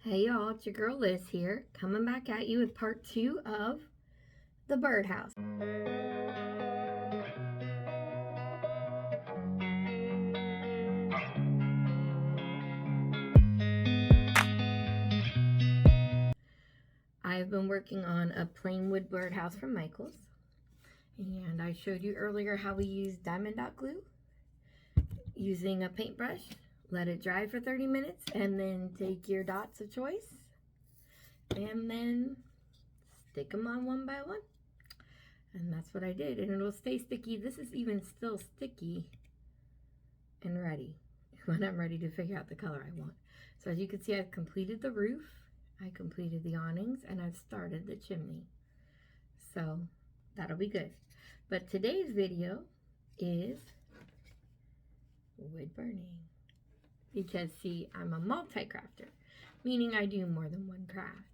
Hey y'all, it's your girl Liz here, coming back at you with part 2 of the birdhouse. I've been working on a plain wood birdhouse from Michaels, and I showed you earlier how we use diamondart glue using a paintbrush. Let it dry for 30 minutes and then take your dots of choice and then stick them on one by one. And that's what I did, and it'll stay sticky. This is even still sticky and ready when I'm ready to figure out the color I want. So as you can see, I've completed the roof, I completed the awnings, and I've started the chimney. So that'll be good. But today's video is wood burning. Because see, I'm a multi-crafter, meaning I do more than one craft.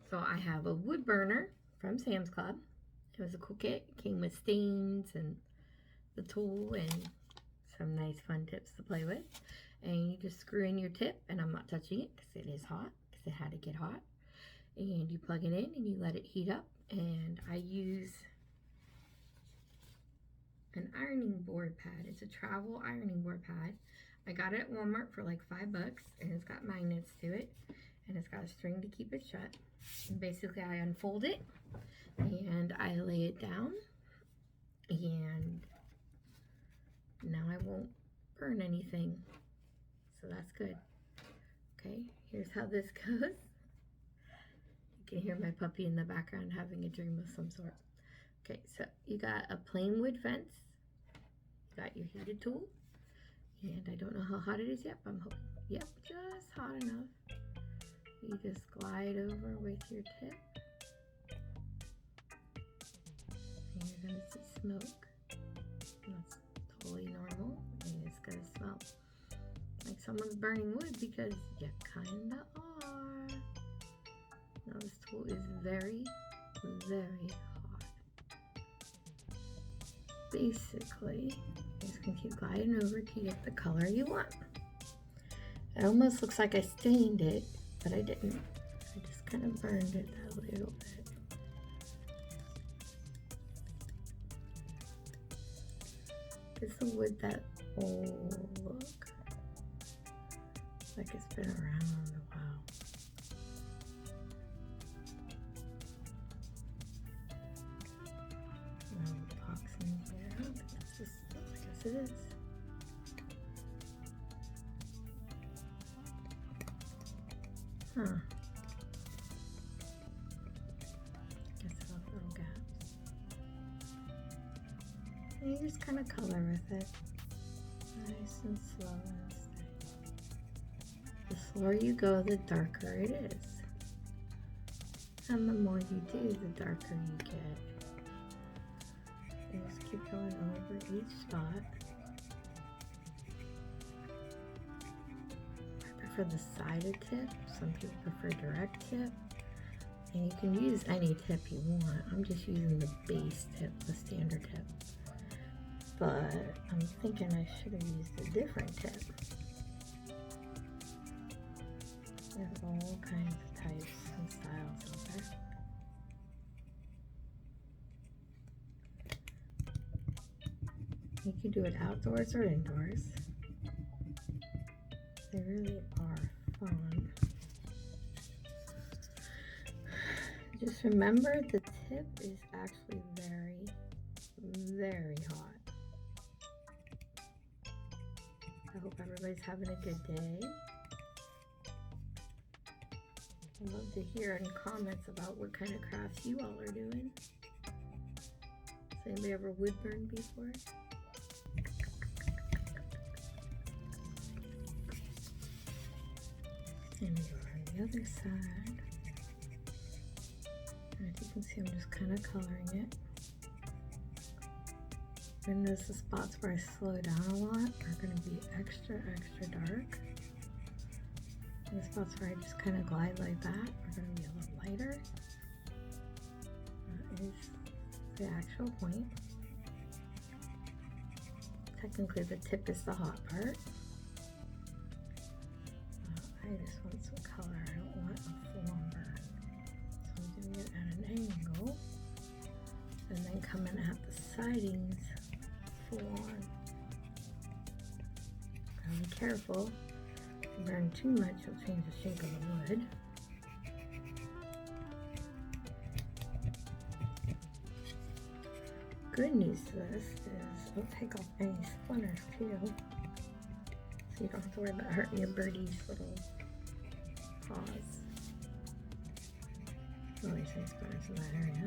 So I have a wood burner from Sam's Club. It was a cool kit. It came with stains and the tool and some nice fun tips to play with. And you just screw in your tip, and I'm not touching it because it is hot, because it had to get hot. And you plug it in and you let it heat up. And I use an ironing board pad. It's a travel ironing board pad. I got it at Walmart for like $5, and it's got magnets to it, and it's got a string to keep it shut. And basically I unfold it and I lay it down, and now I won't burn anything, so that's good. Okay, here's how this goes. You can hear my puppy in the background having a dream of some sort. Okay, so you got a plain wood fence, you got your heated tool, and I don't know how hot it is yet, but I'm hoping, yep, just hot enough. You just glide over with your tip, and you're gonna see smoke, and that's totally normal, and it's gonna smell like someone's burning wood because you kinda are. Now this tool is very, very hot. Basically, you're just gonna keep gliding over to get the color you want. It almost looks like I stained it, but I didn't. I just kind of burned it a little bit. Gives the wood that old look, like it's been around a while. Box in here. I don't think that's just, I guess it is. Huh. Guess I'll have little gaps. And you just kind of color with it. Nice and slow and steady. The slower you go, the darker it is. And the more you do, the darker you get. You just keep going over each spot. I prefer the sided tip. Some people prefer direct tip. And you can use any tip you want. I'm just using the base tip, the standard tip. But I'm thinking I should have used a different tip. There's all kinds of types and styles out there. You can do it outdoors or indoors. They really are fun. Just remember the tip is actually very, very hot. I hope everybody's having a good day. I'd love to hear in comments about what kind of crafts you all are doing. Has anybody ever wood burned before? And go on the other side. And as you can see, I'm just kind of coloring it. And notice the spots where I slow down a lot are going to be extra, extra dark. And the spots where I just kind of glide like that are going to be a little lighter. That is the actual point. Technically, the tip is the hot part. I just want some color. I don't want a sidings full on. Gotta be careful. If you burn too much, it'll change the shape of the wood. Good news to this is it'll take off any splinters too. So you don't have to worry about hurting your birdie's little paws. Always any splinters in that area.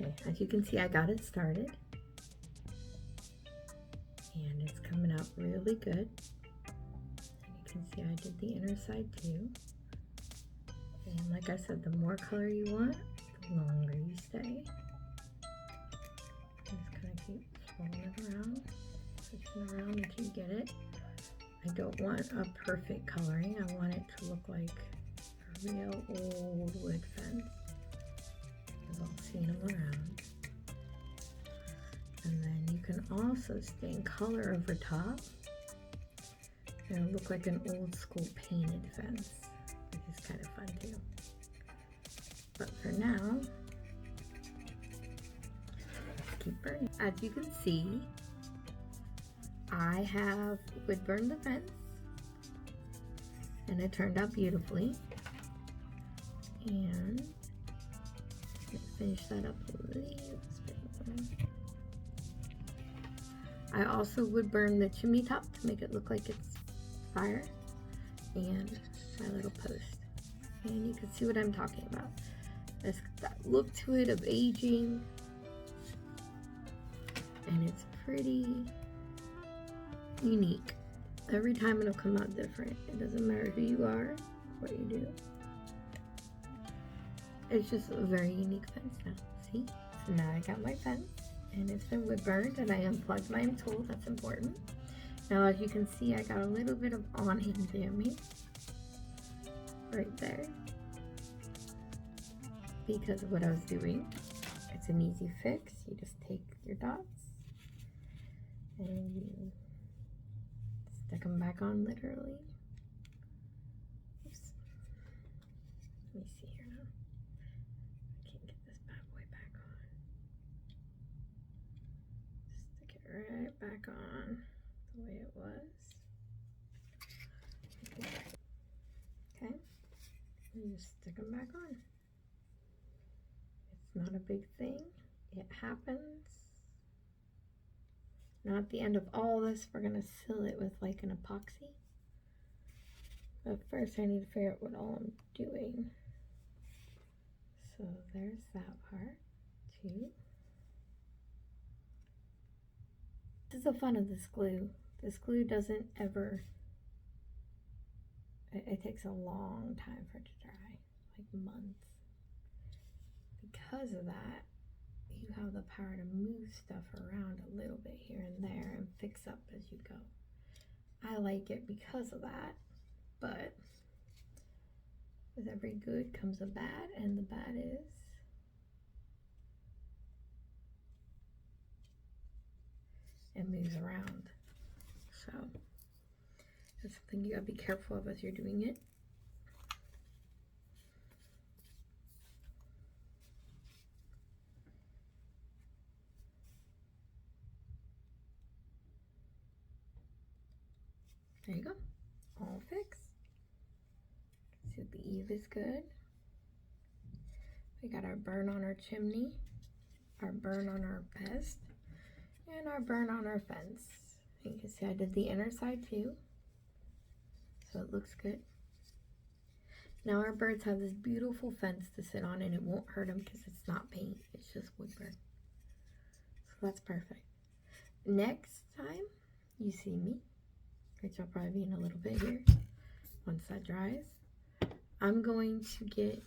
Okay, as you can see, I got it started. And it's coming out really good. And you can see I did the inner side too. And like I said, the more color you want, the longer you stay. Just kind of keep swirling it around, switching around until you get it. I don't want a perfect coloring. I want it to look like a real old wood fence. I've all seen them around. And then you can also stain color over top. It'll look like an old school painted fence, which is kind of fun too. But for now, keep burning. As you can see, I have wood burned the fence, and it turned out beautifully. And let's finish that up a little bit more. I also would burn the chimney top to make it look like it's fire, and my little post. And you can see what I'm talking about. There's that look to it of aging, and it's pretty unique. Every time it'll come out different. It doesn't matter who you are, what you do. It's just a very unique fence now. See? So now I got my fence, and it's been wood burned, and I unplugged my tool. That's important. Now, as you can see, I got a little bit of awning damage right there because of what I was doing. It's an easy fix. You just take your dots and you stick them back on, literally. Oops. Let me see here now. I can't get this bad boy back on. Stick it right back on the way it was. Okay. And just stick them back on. It's not a big thing. It happens. Now at the end of all this, we're going to seal it with like an epoxy. But first I need to figure out what all I'm doing. So there's that part too. This is the fun of this glue. This glue doesn't ever, it takes a long time for it to dry, like months. Because of that, you have the power to move stuff around a little bit here and there and fix up as you go. I like it because of that, but with every good comes a bad, and the bad is it moves around. So that's something you gotta be careful of as you're doing it. There you go, all fixed. See the eave is good. We got our burn on our chimney, our burn on our vest, and our burn on our fence. You can see I did the inner side too, so it looks good. Now our birds have this beautiful fence to sit on, and it won't hurt them because it's not paint, it's just wood burn. So that's perfect. Next time you see me, which I'll probably be in a little bit here, once that dries, I'm going to get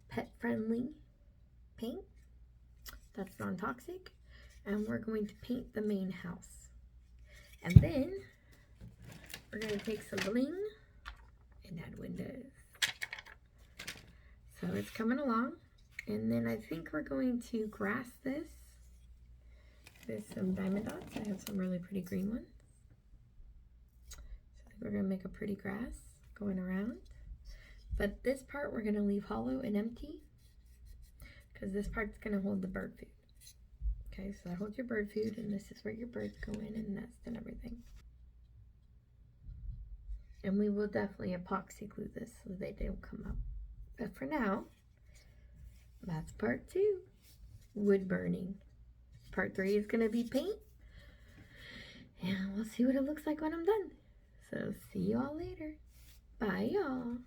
pet-friendly paint that's non-toxic, and we're going to paint the main house. And then we're going to take some bling and add windows. So it's coming along. And then I think we're going to grass this with some diamond dots. I have some really pretty green ones. So I think we're going to make a pretty grass going around. But this part we're going to leave hollow and empty because this part's going to hold the bird food. Okay, so that holds your bird food, and this is where your birds go in and nest and everything. And we will definitely epoxy glue this so they don't come up. But for now, that's part 2, wood burning. Part 3 is going to be paint. And we'll see what it looks like when I'm done. So see you all later. Bye, y'all.